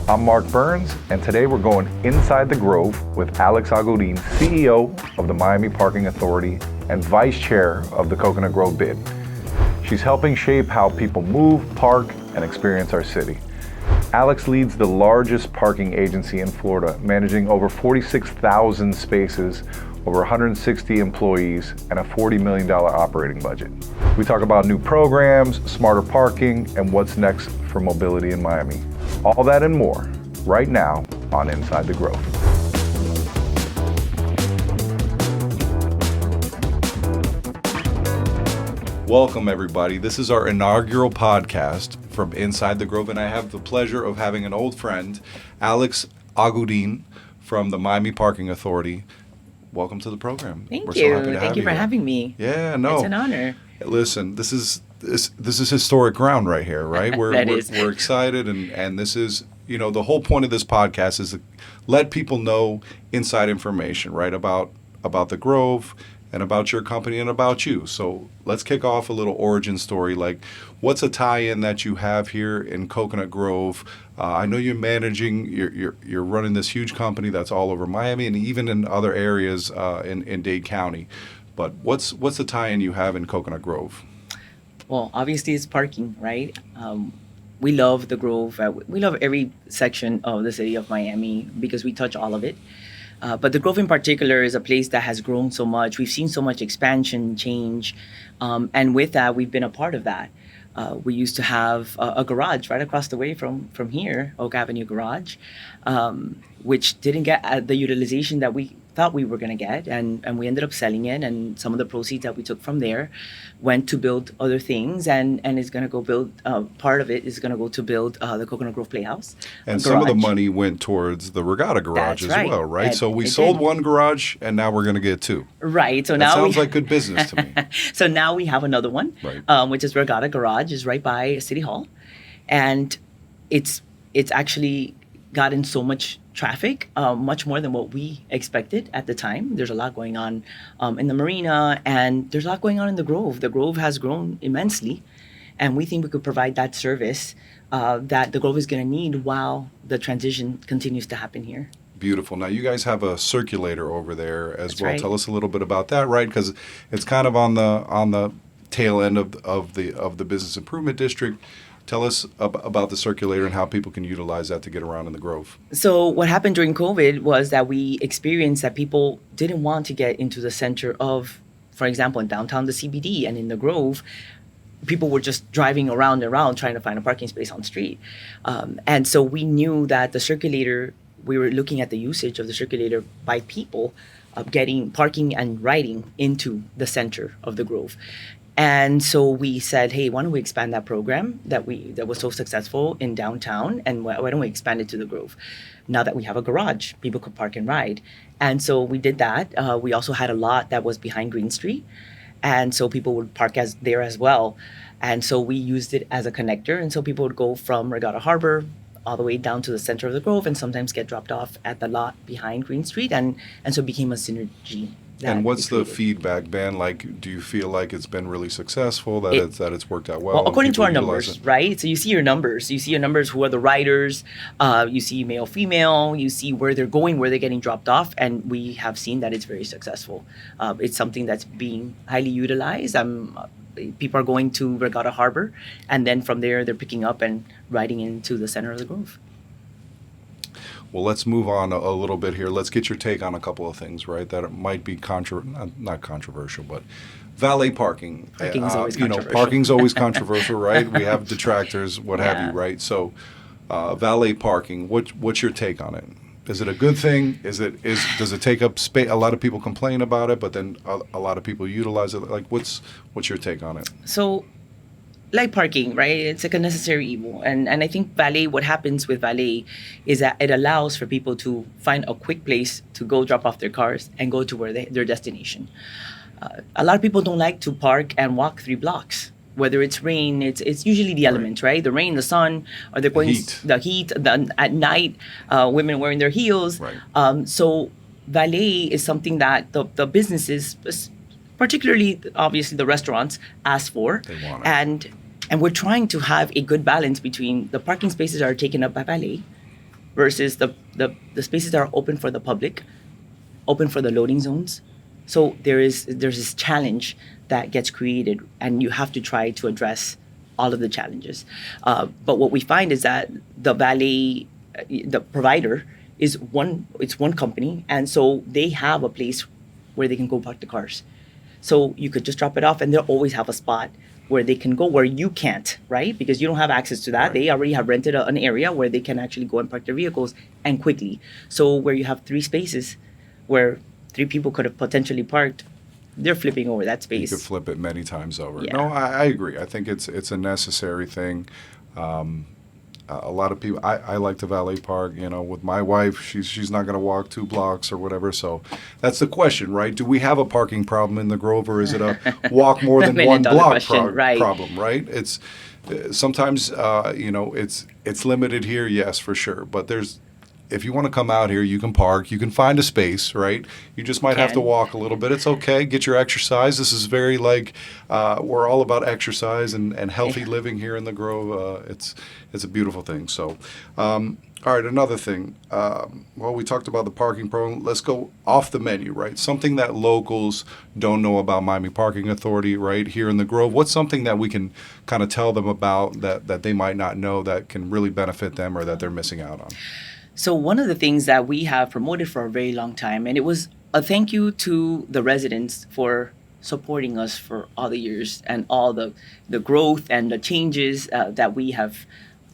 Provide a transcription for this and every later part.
I'm Mark Burns, and today we're going inside the Grove with Alex Argudin, CEO of the Miami Parking Authority and Vice Chair of the Coconut Grove bid. She's helping shape how people move, park, and experience our city. Alex leads the largest parking agency in Florida, managing over 46,000 spaces, over 160 employees, and a $40 million operating budget. We talk about new programs, smarter parking, and what's next for mobility in Miami. All that and more, right now on Inside the Grove. Welcome, everybody. This is our inaugural podcast from Inside the Grove, and I have the pleasure of having an old friend, Alex Argudin from the Miami Parking Authority. Welcome to the program. Thank We're you. So happy to Thank you for having me. Yeah, no. It's an honor. Listen, this is historic ground right here, right? We're excited, and this is, you know, the whole point of this podcast is to let people know inside information, right, about the Grove and about your company and about you. So let's kick off a little origin story. Like, what's a tie-in that you have here in Coconut Grove? I know you're managing, you're running this huge company that's all over Miami and even in other areas in Dade County. But what's the tie-in you have in Coconut Grove? Well, obviously it's parking, right? We love the Grove. We love every section of the city of Miami because we touch all of it. But the Grove in particular is a place that has grown so much. We've seen so much expansion, change. And with that, we've been a part of that. We used to have a garage right across the way from here, Oak Avenue Garage, which didn't get the utilization that we thought we were going to get, and we ended up selling it, and some of the proceeds that we took from there went to build other things, and is going to go build, part of it is going to go to build the Coconut Grove Playhouse. And some of the money went towards the Regatta Garage well, right? So we sold one garage, and now we're going to get two. Right. So that now sounds like good business to me. So now we have another one, right. Which is Regatta Garage, is right by City Hall, and it's actually gotten so much traffic, much more than what we expected at the time. There's a lot going on in the marina, and there's a lot going on in the Grove. The Grove has grown immensely, and we think we could provide that service that the Grove is going to need while the transition continues to happen here. Beautiful. Now, you guys have a Circulator over there as well. Right. Tell us a little bit about that, right? Because it's kind of on the tail end of the business improvement district. Tell us about the Circulator and how people can utilize that to get around in the Grove. So what happened during COVID was that we experienced that people didn't want to get into the center of, for example, in downtown, the CBD, and in the Grove, people were just driving around trying to find a parking space on the street. And so we knew that the Circulator, we were looking at the usage of the Circulator by people getting parking and riding into the center of the Grove. And so we said, hey, why don't we expand that program that was so successful in downtown, and why don't we expand it to the Grove? Now that we have a garage, people could park and ride. And so we did that. We also had a lot that was behind Green Street, and so people would park there as well. And so we used it as a connector, and so people would go from Regatta Harbor all the way down to the center of the Grove and sometimes get dropped off at the lot behind Green Street, and so it became a synergy. And what's the feedback been like? Do you feel like it's been really successful, that it's worked out well? Well, according to our numbers, right? So you see your numbers. You see your numbers, who are the riders. You see male, female. You see where they're going, where they're getting dropped off. And we have seen that it's very successful. It's something that's being highly utilized. People are going to Regatta Harbor, and then from there, they're picking up and riding into the center of the Grove. Well, let's move on a little bit here. Let's get your take on a couple of things, right? That it might be not controversial, but valet parking. Parking is always controversial. Parking's always controversial, right? We have detractors, what have you, right? So, valet parking. What's your take on it? Is it a good thing? Does it take up space? A lot of people complain about it, but then a lot of people utilize it. Like, what's your take on it? So, like parking, right? It's like a necessary evil. And I think valet, what happens with valet is that it allows for people to find a quick place to go drop off their cars and go to their destination. A lot of people don't like to park and walk 3 blocks. Whether it's rain, it's usually the elements, right? The rain, the sun, or they're going the heat at night, women wearing their heels. Right. So valet is something that the businesses, particularly obviously the restaurants, ask for. They want it. And we're trying to have a good balance between the parking spaces that are taken up by valet versus the spaces that are open for the public, open for the loading zones. So there's this challenge that gets created, and you have to try to address all of the challenges. But what we find is that the valet, the provider, is one company, and so they have a place where they can go park the cars. So you could just drop it off, and they'll always have a spot where they can go where you can't, right? Because you don't have access to that. Right. They already have rented an area where they can actually go and park their vehicles and quickly. So where you have 3 spaces where 3 people could have potentially parked, they're flipping over that You space. could flip it many times over. Yeah. No, I agree. I think it's a necessary thing. A lot of people. I like to valet park. You know, with my wife, she's not going to walk 2 blocks or whatever. So that's the question, right? Do we have a parking problem in the Grove, or is it a walk more than one $1 million block question, right. problem? Right? It's sometimes it's limited here, yes, for sure. But if you want to come out here, you can park. You can find a space, right? You just might have to walk a little bit. It's okay. Get your exercise. This is very we're all about exercise and healthy living here in the Grove. It's a beautiful thing. So, all right, another thing. Well, we talked about the parking program. Let's go off the menu, right? Something that locals don't know about Miami Parking Authority, right, here in the Grove. What's something that we can kind of tell them about that they might not know that can really benefit them or that they're missing out on? So one of the things that we have promoted for a very long time, and it was a thank you to the residents for supporting us for all the years and all the growth and the changes that we have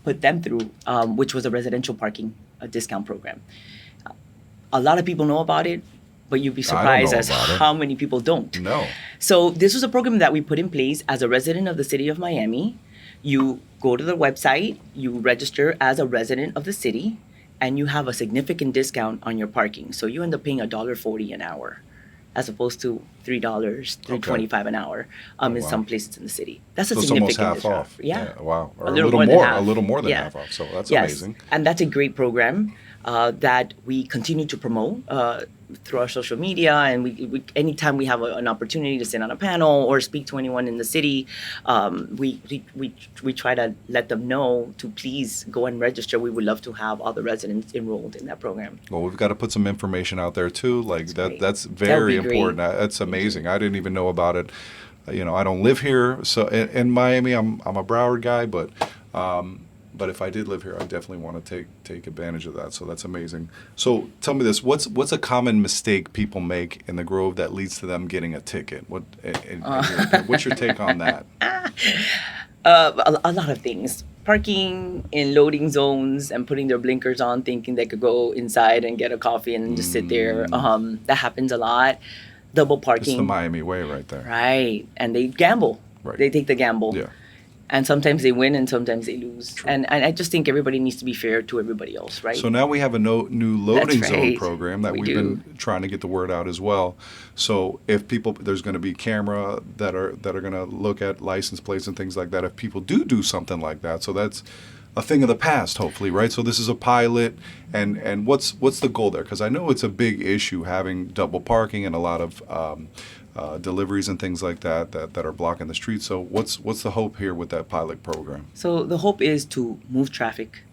put them through, which was a residential parking discount program. A lot of people know about it, but you'd be surprised as how many people don't. No. So this was a program that we put in place as a resident of the city of Miami. You go to the website, you register as a resident of the city, and you have a significant discount on your parking. So you end up paying $1.40 an hour, as opposed to $3, $3.25 an hour in some places in the city. That's a So it's significant almost half discount. off. Yeah. Wow. Or A little more than half. A little more than Yeah. half off. So that's Yes. amazing. And that's a great program that we continue to promote through our social media. And we anytime we have an opportunity to sit on a panel or speak to anyone in the city, we try to let them know to please go and register. We would love to have all the residents enrolled in that program. Well, we've got to put some information out there too. great. That's That would very be great. important. That's amazing. I didn't even know about it. I don't live here, so in Miami, I'm a Broward guy, but if I did live here, I definitely want to take advantage of that. So that's amazing. So tell me this: what's a common mistake people make in the Grove that leads to them getting a ticket? What's your take on that? A lot of things. Parking in loading zones and putting their blinkers on, thinking they could go inside and get a coffee and just sit there. That happens a lot. Double parking. It's the Miami way, right there. Right. And they gamble. Right. They take the gamble. Yeah. And sometimes they win and sometimes they lose. True. And I just think everybody needs to be fair to everybody else, right? So now we have a new loading That's zone right. program that We we've do. been trying to get the word out as well. So if there's going to be camera that are going to look at license plates and things like that. If people do something like that, so that's a thing of the past, hopefully, right? So this is a pilot, and what's the goal there? Because I know it's a big issue having double parking and a lot of deliveries and things like that are blocking the street. So what's the hope here with that pilot program? So the hope is to move traffic,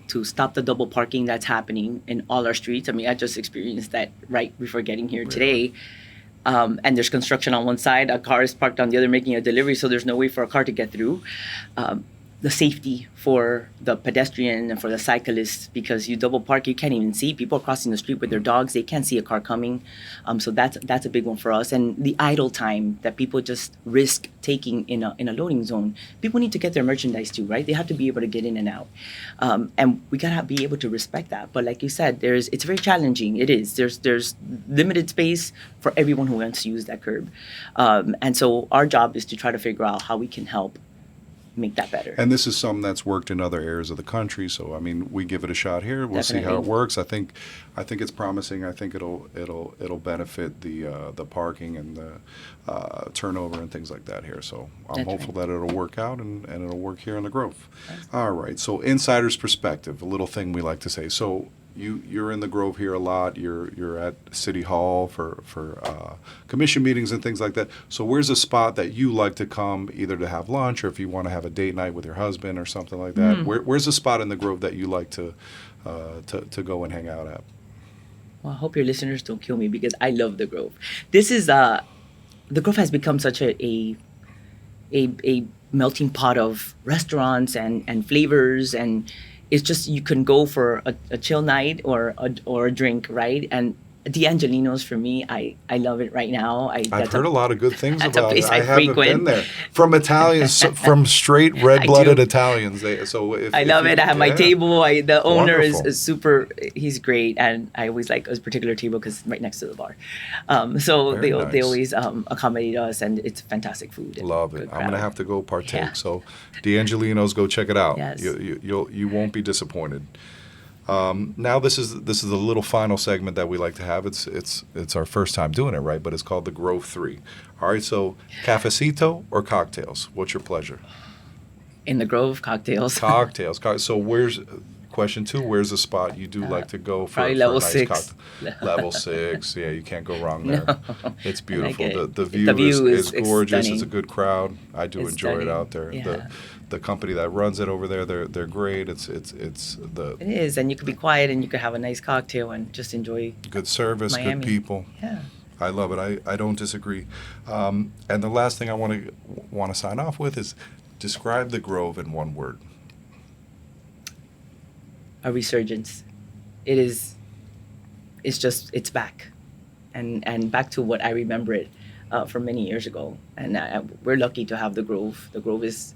to stop the double parking that's happening in all our streets. I mean, I just experienced that right before getting here today. And there's construction on one side, a car is parked on the other making a delivery, so there's no way for a car to get through. The safety for the pedestrian and for the cyclist, because you double park, you can't even see people crossing the street with their dogs. They can't see a car coming. So that's a big one for us. And the idle time that people just risk taking in a loading zone. People need to get their merchandise too, right? They have to be able to get in and out. And we gotta be able to respect that. But like you said, it's very challenging. It is. There's limited space for everyone who wants to use that curb. And so our job is to try to figure out how we can help make that better. And this is something that's worked in other areas of the country. So I mean, we give it a shot here. We'll see how it Definitely. works. I think it's promising. I think it'll benefit the parking and the turnover and things like that here. So I'm That's hopeful right. that it'll work out and it'll work here in the Grove. All right. So insider's perspective, a little thing we like to say. So you're in the Grove here a lot. You're at City Hall for commission meetings and things like that. So where's a spot that you like to come, either to have lunch or if you want to have a date night with your husband or something like that? Where's a spot in the Grove that you like to go and hang out at? Well, I hope your listeners don't kill me because I love the Grove. This is the Grove has become such a melting pot of restaurants and flavors, and it's just you can go for a chill night or a drink, right? And the Angelinos, for me, I love it right now. I've heard a lot of good things that's a about place it. I haven't frequent. been there. From Italians, from straight red-blooded Italians. I love it. I have my table. The owner is super. He's great, and I always like a particular table because it's right next to the bar. So they always accommodate us, and it's fantastic food. Love it. I'm gonna have to go partake. Yeah. So, the Angelinos, go check it out. Yes. You won't be disappointed. Now this is a little final segment that we like to have. It's our first time doing it, right? But it's called the Grove 3. All right, so cafecito or cocktails? What's your pleasure? In the Grove, cocktails. Cocktails. So question 2, where's the spot you do like to go for, probably for level a nice 6. cocktail? Level 6. Yeah, you can't go wrong there. No. It's beautiful. I like The it. view is gorgeous. stunning. It's a good crowd. I do It's enjoy it stunning. out there. Yeah. The company that runs it over there, they're great. It's It is, and you could be quiet and you could have a nice cocktail and just enjoy. good service, Miami. good people. Yeah. I love it. I don't disagree. And the last thing I want to sign off with is describe the Grove in one word. A resurgence. It is. It's back, and back to what I remember it from many years ago. And we're lucky to have the Grove. The Grove is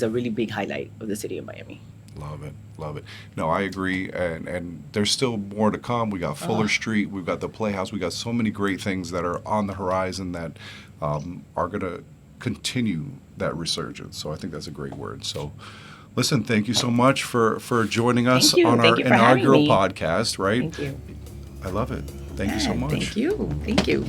a really big highlight of the city of Miami. Love it. Love it. No, I agree. And there's still more to come. We got Fuller Street. We've got the Playhouse. We got so many great things that are on the horizon that are going to continue that resurgence. So I think that's a great word. So listen, thank you so much for joining us Thank you. on Thank our you for having inaugural me. podcast, right? Thank you. I love it. Thank you so much. Thank you. Thank you.